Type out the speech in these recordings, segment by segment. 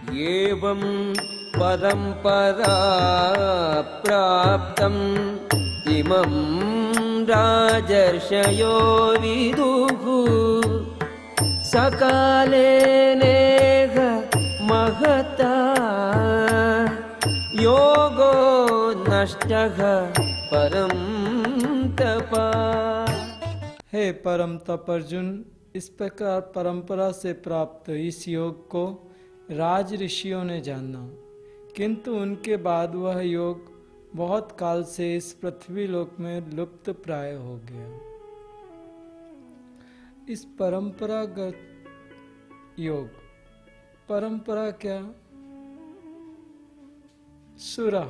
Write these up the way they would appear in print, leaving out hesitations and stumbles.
एवं परम्परा प्राप्तम् इमं राजर्षयो विदुः सकाले नेह महता योगो नष्टः परं तपा। हे परम तप अर्जुन, इस प्रकार परंपरा से प्राप्त इस योग को राज ऋषियों ने जाना, किंतु उनके बाद वह योग बहुत काल से इस पृथ्वी लोक में लुप्त प्राय हो गया। इस परंपरागत योग, परंपरा क्या? सुरा।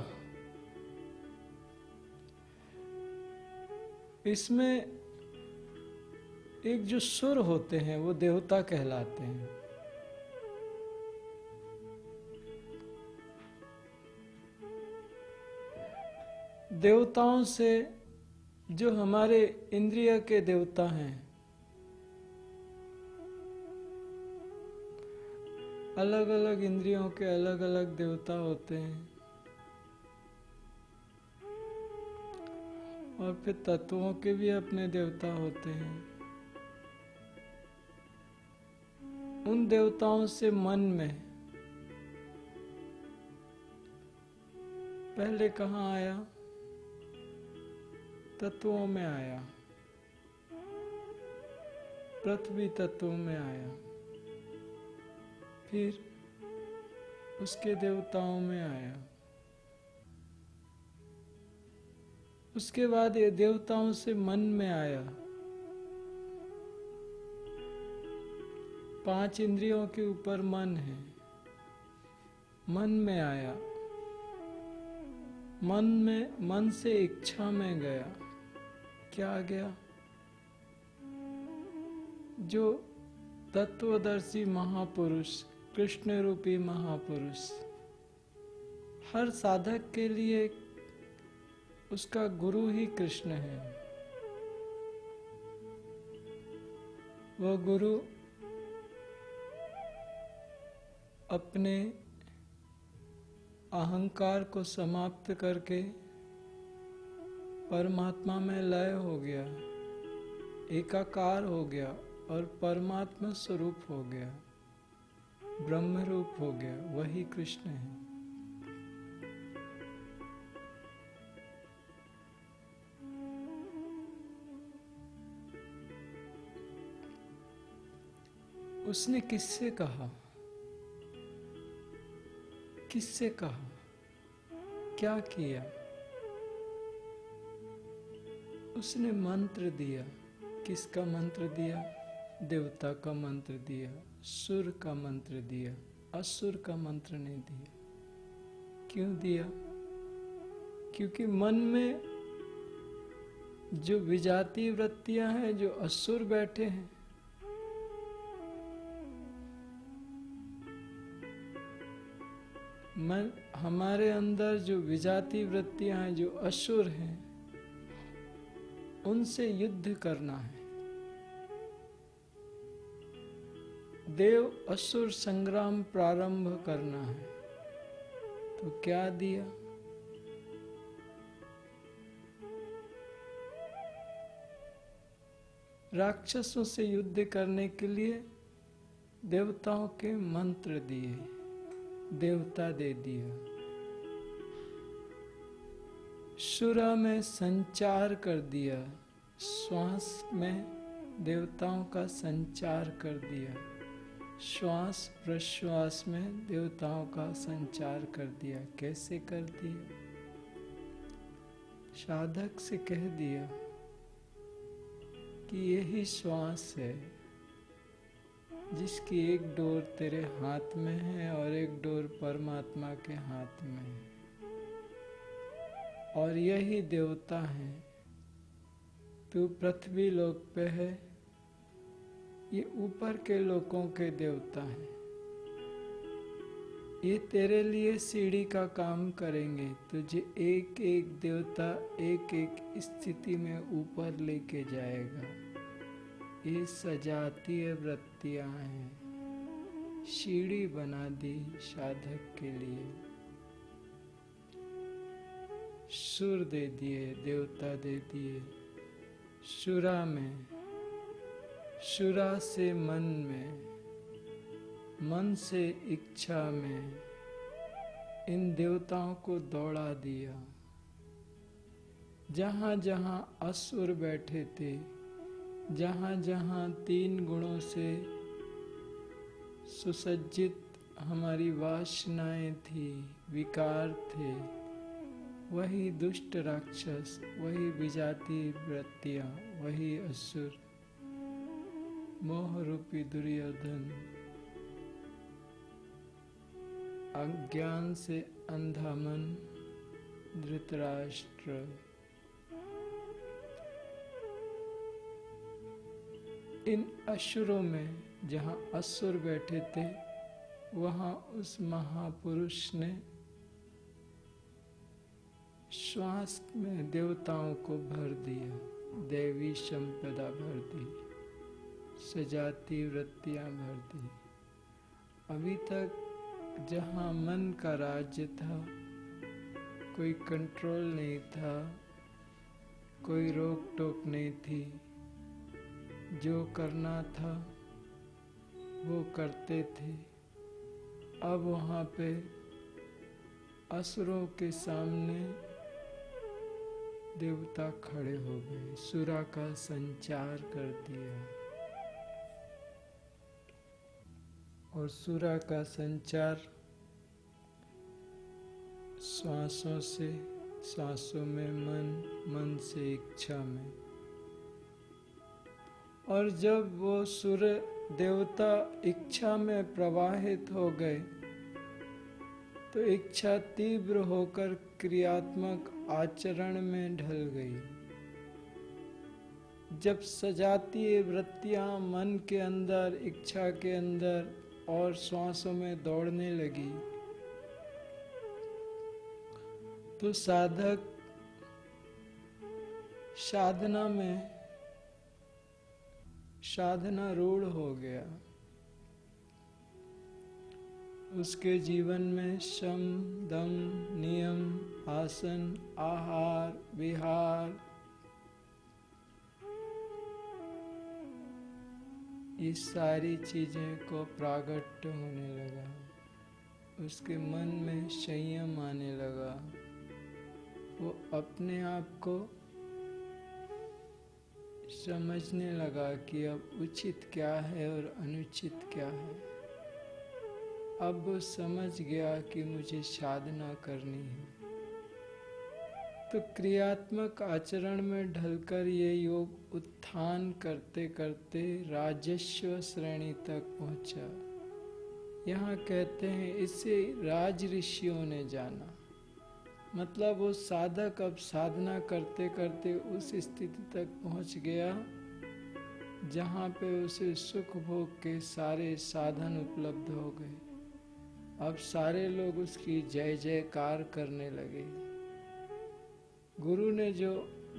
इसमें एक जो सुर होते हैं वो देवता कहलाते हैं। देवताओं से जो हमारे इंद्रिय के देवता हैं, अलग अलग इंद्रियों के अलग अलग देवता होते हैं, और फिर तत्वों के भी अपने देवता होते हैं। उन देवताओं से मन में पहले कहाँ आया? तत्वों में आया, पृथ्वी तत्वों में आया, फिर उसके देवताओं में आया, उसके बाद ये देवताओं से मन में आया। 5 इंद्रियों के ऊपर मन है, मन में आया, मन से इच्छा में गया। क्या गया? जो तत्वदर्शी महापुरुष, कृष्ण रूपी महापुरुष, हर साधक के लिए उसका गुरु ही कृष्ण है। वो गुरु अपने अहंकार को समाप्त करके परमात्मा में लय हो गया, एकाकार हो गया और परमात्मा स्वरूप हो गया, ब्रह्म रूप हो गया। वही कृष्ण है। उसने किससे कहा? किससे कहा? क्या किया? उसने मंत्र दिया। किसका मंत्र दिया? देवता का मंत्र दिया, सुर का मंत्र दिया, असुर का मंत्र नहीं दिया। क्यों दिया? क्योंकि मन में जो विजातीय वृत्तियां हैं, जो असुर बैठे हैं, मन हमारे अंदर जो विजातीय वृत्तियां हैं, जो असुर हैं, उनसे युद्ध करना है। देव असुर संग्राम प्रारंभ करना है। तो क्या दिया? राक्षसों से युद्ध करने के लिए देवताओं के मंत्र दिए, देवता दे दिया। सुरा में संचार कर दिया, श्वास में देवताओं का संचार कर दिया, श्वास प्रश्वास में देवताओं का संचार कर दिया। कैसे कर दिया? साधक से कह दिया कि यही श्वास है, जिसकी एक डोर तेरे हाथ में है और एक डोर परमात्मा के हाथ में है, और यही देवता है। तू पृथ्वी लोक पे है, ये ऊपर के लोकों के देवता हैं। ये तेरे लिए सीढ़ी का काम करेंगे, तुझे एक एक देवता एक एक स्थिति में ऊपर लेके जाएगा। ये सजातीय वृत्तियां हैं, सीढ़ी बना दी साधक के लिए। सुर दे दिए, देवता दे दिए, सुरा में, सुरा से मन में, मन से इच्छा में इन देवताओं को दौड़ा दिया। जहाँ जहाँ असुर बैठे थे, जहाँ जहाँ 3 गुणों से सुसज्जित हमारी वासनाएं थी, विकार थे, वही दुष्ट राक्षस, वही विजाती वृत्तियां, वही असुर, मोह रूपी दुर्योधन, अज्ञान से अंधा मन धृतराष्ट्र, इन असुरों में जहाँ असुर बैठे थे, वहाँ उस महापुरुष ने श्वास में देवताओं को भर दिया, दैवी संपदा भर दी, सजाती वृत्तियां भर दी। अभी तक जहाँ मन का राज्य था, कोई कंट्रोल नहीं था, कोई रोक टोक नहीं थी, जो करना था वो करते थे। अब वहाँ पे असुरों के सामने देवता खड़े हो गए, सुरा का संचार कर दिया। और सुरा का संचार श्वासों से, सांसों में मन, मन से इच्छा में। और जब वो सुर देवता इच्छा में प्रवाहित हो गए, तो इच्छा तीव्र होकर क्रियात्मक आचरण में ढल गई। जब सजातीय वृत्तियां मन के अंदर, इच्छा के अंदर और श्वासों में दौड़ने लगी, तो साधक साधना में साधना रूढ़ हो गया। उसके जीवन में शम, दम, नियम, आसन, आहार, विहार, ये सारी चीजें को प्रागट्य होने लगा। उसके मन में संयम आने लगा। वो अपने आप को समझने लगा कि अब उचित क्या है और अनुचित क्या है। अब वो समझ गया कि मुझे साधना करनी है। तो क्रियात्मक आचरण में ढलकर ये योग उत्थान करते करते राजस्व श्रेणी तक पहुंचा। यहाँ कहते हैं इसे राज ऋषियों ने जाना। मतलब वो साधक अब साधना करते करते उस स्थिति तक पहुंच गया जहाँ पे उसे सुख भोग के सारे साधन उपलब्ध हो गए। अब सारे लोग उसकी जय जयकार करने लगे। गुरु ने जो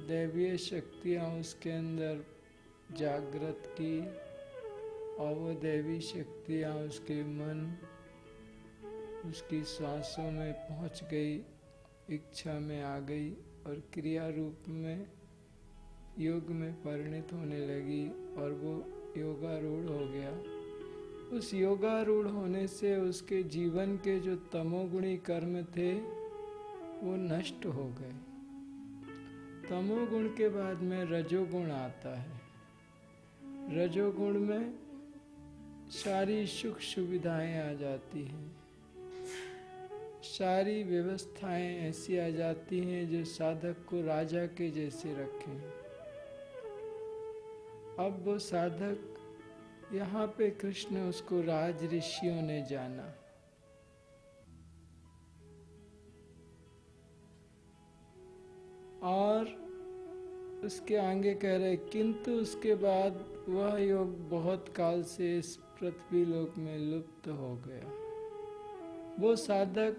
दैवीय शक्तियाँ उसके अंदर जागृत की और वो दैवी शक्तियाँ उसके मन, उसकी सांसों में पहुंच गई, इच्छा में आ गई और क्रिया रूप में योग में परिणत होने लगी और वो योगारूढ़ हो गया। उस योगारूढ़ होने से उसके जीवन के जो तमोगुणी कर्म थे वो नष्ट हो गए। तमोगुण के बाद में रजोगुण आता है। रजोगुण में सारी सुख सुविधाएं आ जाती हैं, सारी व्यवस्थाएं ऐसी आ जाती हैं जो साधक को राजा के जैसे रखें। अब वो साधक, यहाँ पे कृष्ण उसको राज ऋषियों ने जाना। और उसके आगे कह रहे किंतु उसके बाद वह योग बहुत काल से इस पृथ्वी लोक में लुप्त हो गया। वो साधक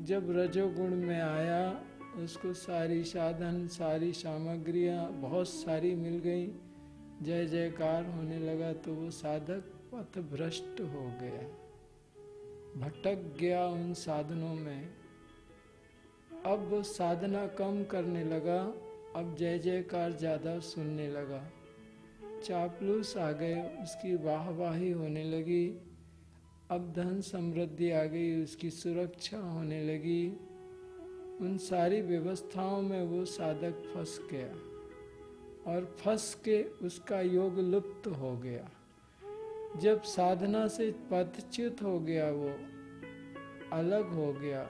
जब रजोगुण में आया, उसको सारी साधन, सारी सामग्रियां बहुत सारी मिल गई, जय जयकार होने लगा, तो वो साधक पथभ्रष्ट हो गया। भटक गया उन साधनों में। अब वो साधना कम करने लगा, अब जय जयकार ज़्यादा सुनने लगा। चापलूस आ गए, उसकी वाहवाही होने लगी। अब धन समृद्धि आ गई, उसकी सुरक्षा होने लगी। उन सारी व्यवस्थाओं में वो साधक फंस गया और फंस के उसका योग लुप्त हो गया। जब साधना से पदच्युत हो गया, वो अलग हो गया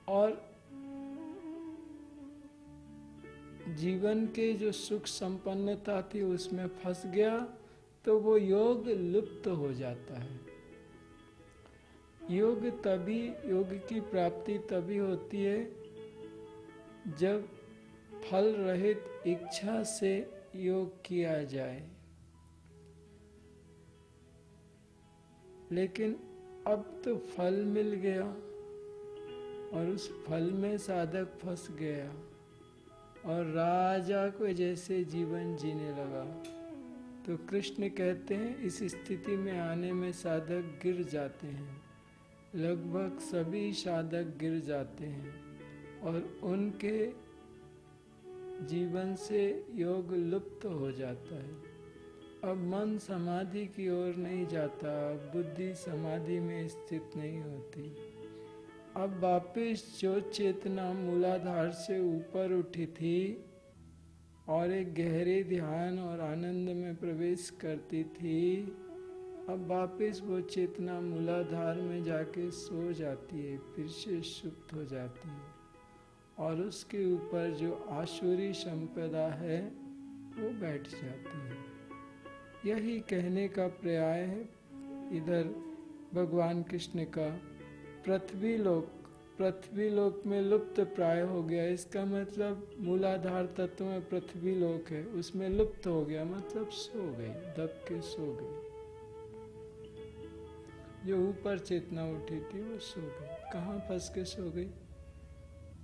और जीवन के जो सुख संपन्नता थी उसमें फंस गया, तो वो योग लुप्त हो जाता है। योग की प्राप्ति तभी होती है जब फल रहित इच्छा से योग किया जाए। लेकिन अब तो फल मिल गया और उस फल में साधक फंस गया और राजा को जैसे जीवन जीने लगा। तो कृष्ण कहते हैं इस स्थिति में आने में साधक गिर जाते हैं। लगभग सभी साधक गिर जाते हैं और उनके जीवन से योग लुप्त हो जाता है। अब मन समाधि की ओर नहीं जाता, बुद्धि समाधि में स्थित नहीं होती। अब वापिस जो चेतना मूलाधार से ऊपर उठी थी और एक गहरे ध्यान और आनंद में प्रवेश करती थी, अब वापिस वो चेतना मूलाधार में जाके सो जाती है, फिर से सुप्त हो जाती है और उसके ऊपर जो आसुरी संपदा है वो बैठ जाती है। यही कहने का पर्याय है इधर भगवान कृष्ण का। पृथ्वी लोक में लुप्त प्राय हो गया, इसका मतलब मूलाधार तत्व में पृथ्वी लोक है, उसमें लुप्त हो गया, मतलब सो गई, दब के सो गई। जो ऊपर चेतना उठी थी वो सो गई। कहाँ फंस के सो गई?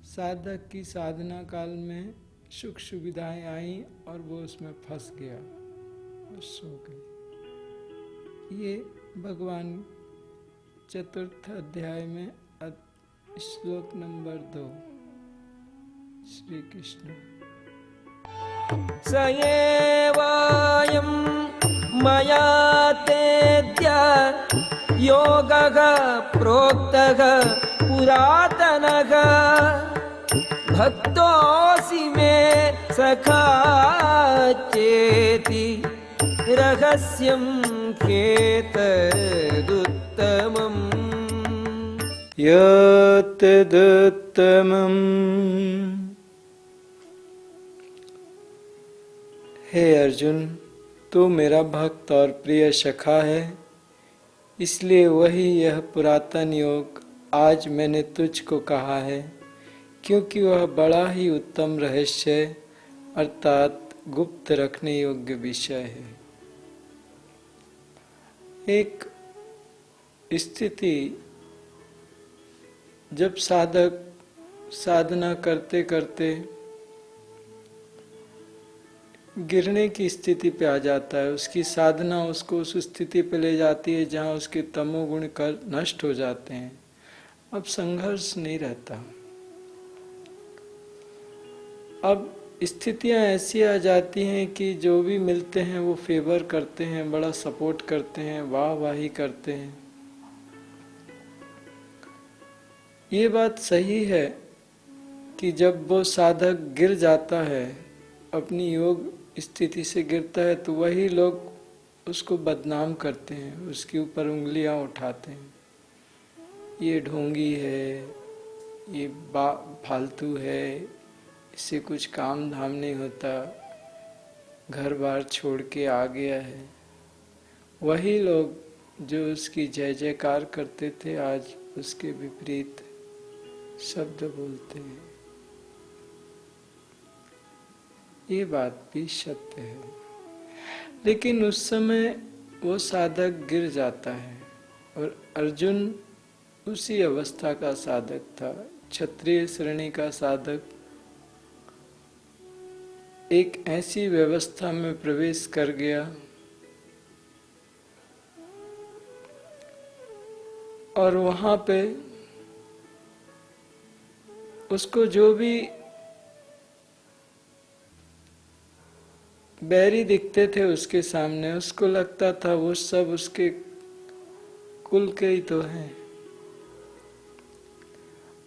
साधक की साधना काल में सुख सुविधाएं आई और वो उसमें फंस गया और सो गई। ये भगवान चतुर्थ अध्याय में श्लोक नंबर 2। श्री कृष्ण। स एवायं मया तेद्य योगः प्रोक्तः पुरातनः भक्तोऽसि मे सखा चेति रहस्यं ह्येतदुत्तमम्। यत्तदुत्तमम्। हे अर्जुन, तू मेरा भक्त और प्रिय सखा है, इसलिए वही यह पुरातन योग आज मैंने तुझको कहा है, क्योंकि वह बड़ा ही उत्तम रहस्य अर्थात गुप्त रखने योग्य विषय है। एक स्थिति जब साधक साधना करते करते गिरने की स्थिति पे आ जाता है, उसकी साधना उसको उस स्थिति पे ले जाती है जहाँ उसके तमोगुण कर नष्ट हो जाते हैं। अब संघर्ष नहीं रहता। अब स्थितियां ऐसी आ जाती हैं कि जो भी मिलते हैं वो फेवर करते हैं, बड़ा सपोर्ट करते हैं, वाहवाही करते हैं। ये बात सही है कि जब वो साधक गिर जाता है, अपनी योग स्थिति से गिरता है, तो वही लोग उसको बदनाम करते हैं, उसके ऊपर उंगलियां उठाते हैं। ये ढोंगी है, ये फालतू है, इससे कुछ काम धाम नहीं होता, घर बार छोड़ के आ गया है। वही लोग जो उसकी जय जयकार करते थे आज उसके विपरीत शब्द बोलते हैं। ये बात भी सत्य है। लेकिन उस समय वो साधक गिर जाता है और अर्जुन उसी अवस्था का साधक था, क्षत्रिय श्रेणी का साधक। एक ऐसी व्यवस्था में प्रवेश कर गया और वहां पे उसको जो भी बैरी दिखते थे उसके सामने, उसको लगता था वो सब उसके कुल के ही तो हैं।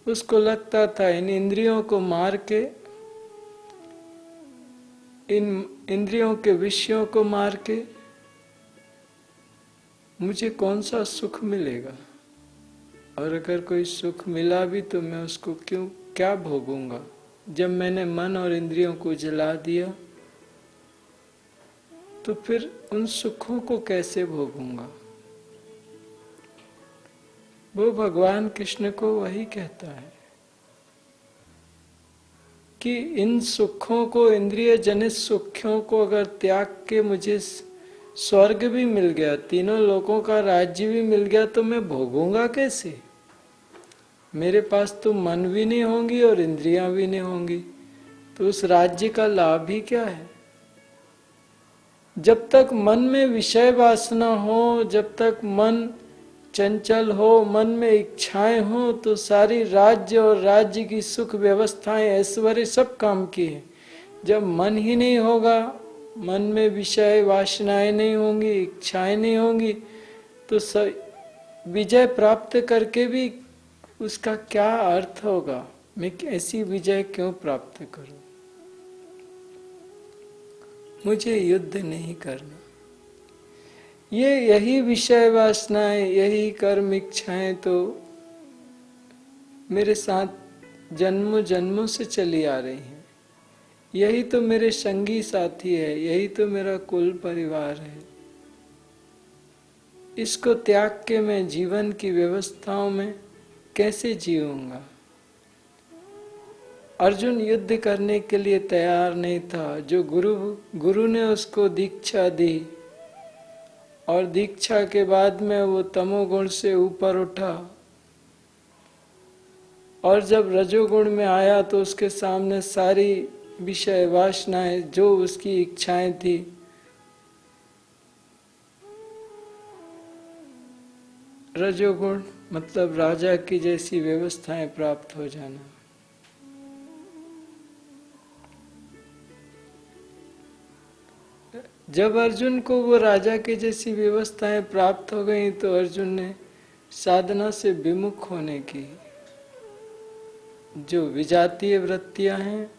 उसको लगता था इन इंद्रियों को मार के, इन इंद्रियों के विषयों को मार के मुझे कौन सा सुख मिलेगा, और अगर कोई सुख मिला भी तो मैं उसको क्या भोगूंगा। जब मैंने मन और इंद्रियों को जला दिया तो फिर उन सुखों को कैसे भोगूंगा। वो भगवान कृष्ण को वही कहता है कि इन सुखों को, इंद्रिय जनित सुखों को अगर त्याग के मुझे स्वर्ग भी मिल गया, तीनों लोकों का राज्य भी मिल गया, तो मैं भोगूंगा कैसे। मेरे पास तो मन भी नहीं होंगी और इंद्रियां भी नहीं होंगी, तो उस राज्य का लाभ ही क्या है। जब तक मन में विषय वासना हो, जब तक मन चंचल हो, मन में इच्छाएं हो, तो सारी राज्य और राज्य की सुख व्यवस्थाएं, ऐश्वर्य सब काम की है। जब मन ही नहीं होगा, मन में विषय वासनाएं नहीं होंगी, इच्छाएं नहीं होंगी, तो विजय प्राप्त करके भी उसका क्या अर्थ होगा। मैं ऐसी विजय क्यों प्राप्त करूं। मुझे युद्ध नहीं करना। यही विषय वासनाएं, यही कर्म इच्छाएं तो मेरे साथ जन्मों जन्मों से चली आ रही हैं। यही तो मेरे संगी साथी है, यही तो मेरा कुल परिवार है। इसको त्याग के मैं जीवन की व्यवस्थाओं में कैसे जीऊंगा। अर्जुन युद्ध करने के लिए तैयार नहीं था। जो गुरु ने उसको दीक्षा दी और दीक्षा के बाद में वो तमोगुण से ऊपर उठा, और जब रजोगुण में आया तो उसके सामने सारी विषय वासनाएं, जो उसकी इच्छाएं थी, रजोगुण मतलब राजा की जैसी व्यवस्थाएं प्राप्त हो जाना। जब अर्जुन को वो राजा की जैसी व्यवस्थाएं प्राप्त हो गई तो अर्जुन ने साधना से विमुख होने की, जो विजातीय वृत्तियां हैं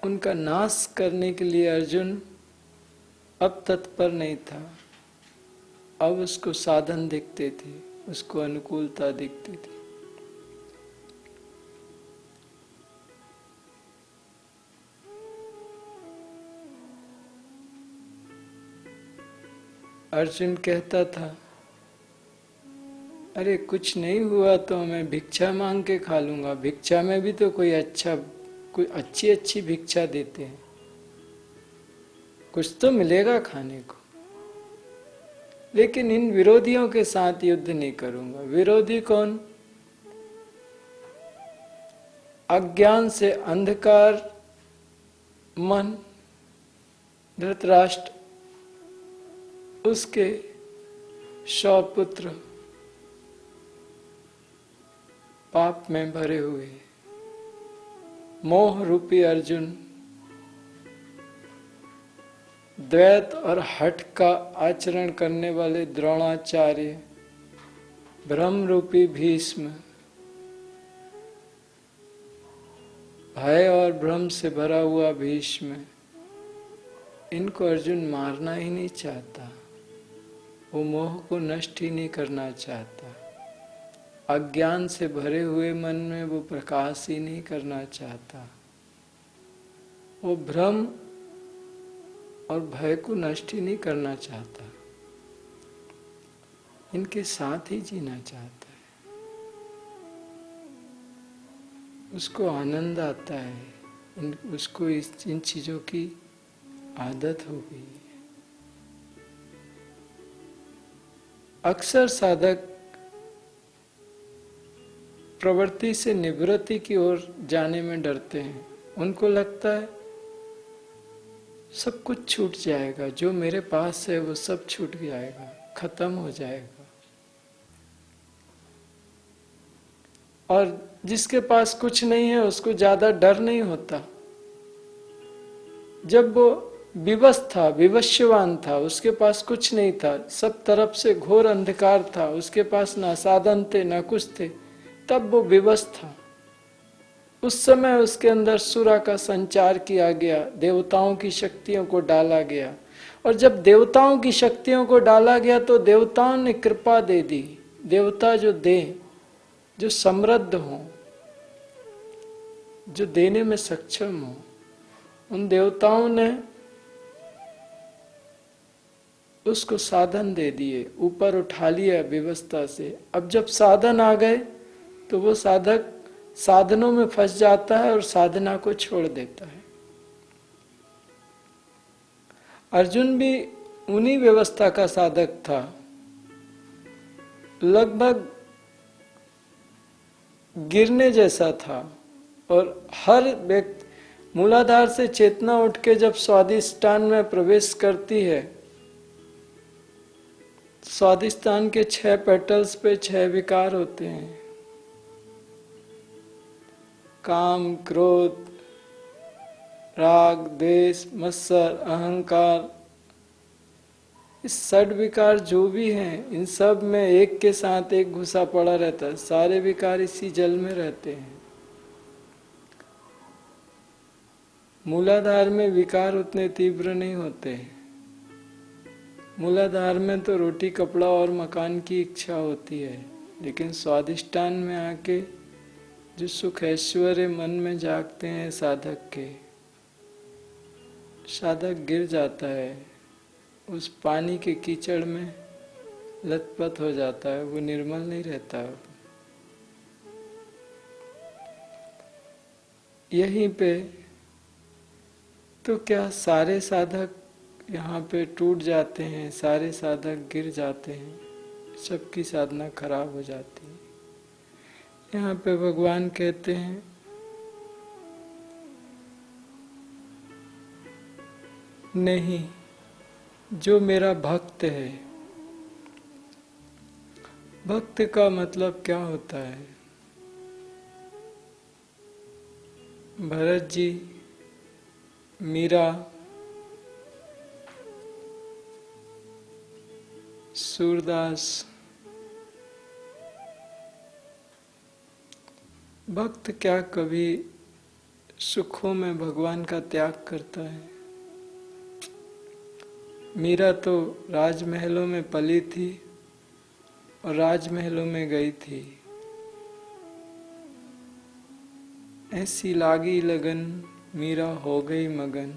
उनका नाश करने के लिए अर्जुन अब तत्पर नहीं था। अब उसको साधन दिखते थे, उसको अनुकूलता दिखती थी। अर्जुन कहता था, अरे कुछ नहीं हुआ तो मैं भिक्षा मांग के खा लूंगा। भिक्षा में भी तो कोई अच्छी भिक्षा देते हैं, कुछ तो मिलेगा खाने को। लेकिन इन विरोधियों के साथ युद्ध नहीं करूंगा। विरोधी कौन? अज्ञान से अंधकार मन धृतराष्ट्र, उसके 100 पुत्र पाप में भरे हुए, मोह रूपी अर्जुन, द्वैत और हठ का आचरण करने वाले द्रोणाचार्य, भ्रम रूपी भीष्म, भय और भ्रम से भरा हुआ भीष्म, इनको अर्जुन मारना ही नहीं चाहता। वो मोह को नष्ट ही नहीं करना चाहता। अज्ञान से भरे हुए मन में वो प्रकाश ही नहीं करना चाहता। वो भ्रम और भय को नष्ट ही नहीं करना चाहता। इनके साथ ही जीना चाहता है। उसको आनंद आता है, उसको इन चीजों की आदत हो गई है। अक्सर साधक प्रवृत्ति से निवृत्ति की ओर जाने में डरते हैं। उनको लगता है सब कुछ छूट जाएगा, जो मेरे पास है वो सब छूट जाएगा, खत्म हो जाएगा। और जिसके पास कुछ नहीं है उसको ज्यादा डर नहीं होता। जब वो विवश था, विवश्यवान था, उसके पास कुछ नहीं था, सब तरफ से घोर अंधकार था, उसके पास ना साधन थे ना कुछ थे, तब वो विवश था। उस समय उसके अंदर सुरा का संचार किया गया, देवताओं की शक्तियों को डाला गया। और जब देवताओं की शक्तियों को डाला गया तो देवताओं ने कृपा दे दी। देवता जो दे, जो समृद्ध हो, जो देने में सक्षम हो, उन देवताओं ने उसको साधन दे दिए, ऊपर उठा लिया व्यवस्था से। अब जब साधन आ गए तो वो साधक साधनों में फंस जाता है और साधना को छोड़ देता है। अर्जुन भी उन्हीं व्यवस्था का साधक था। लगभग गिरने जैसा था और हर व्यक्ति मूलाधार से चेतना उठ के जब स्वादिष्टान में प्रवेश करती है, स्वादिष्टान के 6 पेटल्स पे 6 विकार होते हैं, काम, क्रोध, राग, द्वेष, मत्सर, अहंकार। इस 6 विकार जो भी हैं, इन सब में एक के साथ एक घुसा पड़ा रहता है। सारे विकार इसी जल में रहते हैं। मूलाधार में विकार उतने तीव्र नहीं होते। मूलाधार में तो रोटी, कपड़ा और मकान की इच्छा होती है, लेकिन स्वादिष्टान में आके जो सुख ऐश्वर्य मन में जागते हैं साधक के, साधक गिर जाता है, उस पानी के कीचड़ में लथपथ हो जाता है, वो निर्मल नहीं रहता। यहीं पे तो क्या सारे साधक यहाँ पे टूट जाते हैं, सारे साधक गिर जाते हैं, सबकी साधना खराब हो जाती है। यहाँ पे भगवान कहते हैं नहीं, जो मेरा भक्त है। भक्त का मतलब क्या होता है? भरत जी, मीरा, सूरदास, भक्त क्या कभी सुखों में भगवान का त्याग करता है? मीरा तो राजमहलों में पली थी और राजमहलों में गई थी। ऐसी लागी लगन, मीरा हो गई मगन,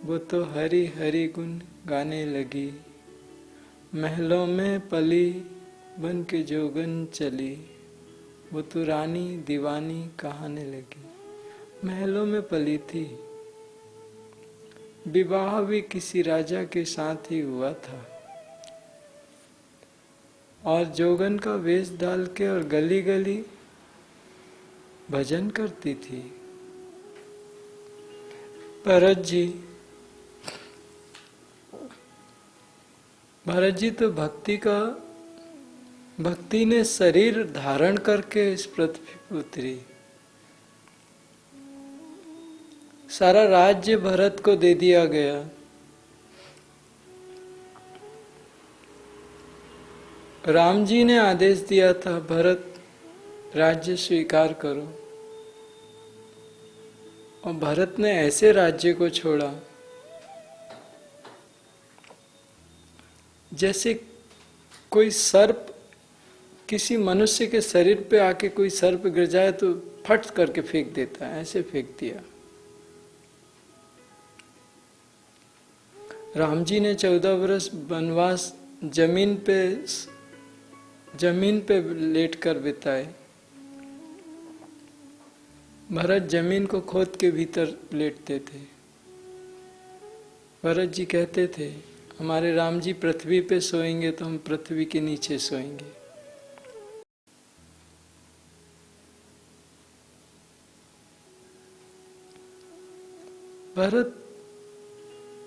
वो तो हरि हरि गुण गाने लगी। महलों में पली बन के जोगन चली, वो तो रानी दीवानी कहाने लगी। महलों में पली थी, विवाह भी किसी राजा के साथ ही हुआ था, और जोगन का वेश डाल के और गली गली भजन करती थी। भरत जी तो भक्ति ने शरीर धारण करके इस पृथ्वी पर उतरी। सारा राज्य भरत को दे दिया गया। राम जी ने आदेश दिया था, भरत राज्य स्वीकार करो, और भरत ने ऐसे राज्य को छोड़ा जैसे कोई सर्प किसी मनुष्य के शरीर पे आके कोई सर्प गिर जाए तो फट करके फेंक देता है, ऐसे फेंक दिया। राम जी ने 14 वर्ष वनवास जमीन पे लेटकर बिताए। भरत जमीन को खोद के भीतर लेटते थे। भरत जी कहते थे, हमारे राम जी पृथ्वी पे सोएंगे तो हम पृथ्वी के नीचे सोएंगे। भरत,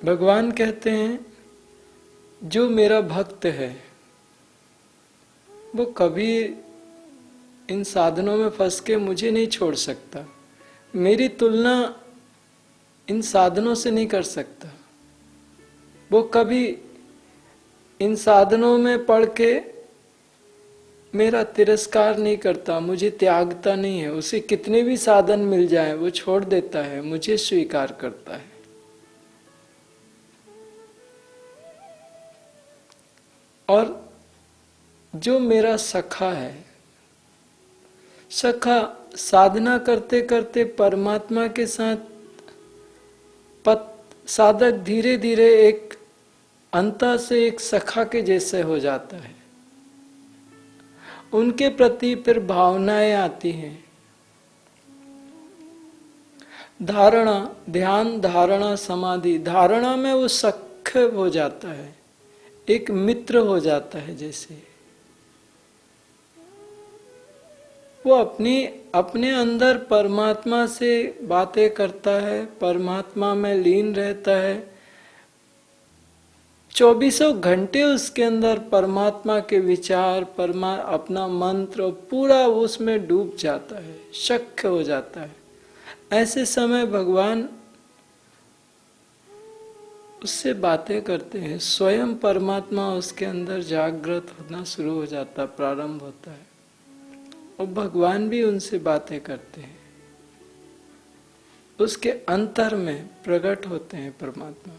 भगवान कहते हैं जो मेरा भक्त है वो कभी इन साधनों में फंस के मुझे नहीं छोड़ सकता, मेरी तुलना इन साधनों से नहीं कर सकता। वो कभी इन साधनों में पड़ के मेरा तिरस्कार नहीं करता, मुझे त्यागता नहीं है। उसे कितने भी साधन मिल जाएं वो छोड़ देता है, मुझे स्वीकार करता है। और जो मेरा सखा है, सखा साधना करते करते परमात्मा के साथ साधक धीरे धीरे एक अंतः से एक सखा के जैसे हो जाता है। उनके प्रति फिर भावनाएं आती हैं। धारणा, ध्यान, धारणा, समाधि। धारणा में वो सख्य हो जाता है, एक मित्र हो जाता है। जैसे वो अपने अंदर परमात्मा से बातें करता है, परमात्मा में लीन रहता है। 24 घंटे उसके अंदर परमात्मा के विचार, अपना मंत्र पूरा उसमें डूब जाता है, शक्य हो जाता है। ऐसे समय भगवान उससे बातें करते हैं, स्वयं परमात्मा उसके अंदर जागृत होना शुरू हो जाता, प्रारंभ होता है, और भगवान भी उनसे बातें करते हैं। उसके अंतर में प्रकट होते हैं परमात्मा।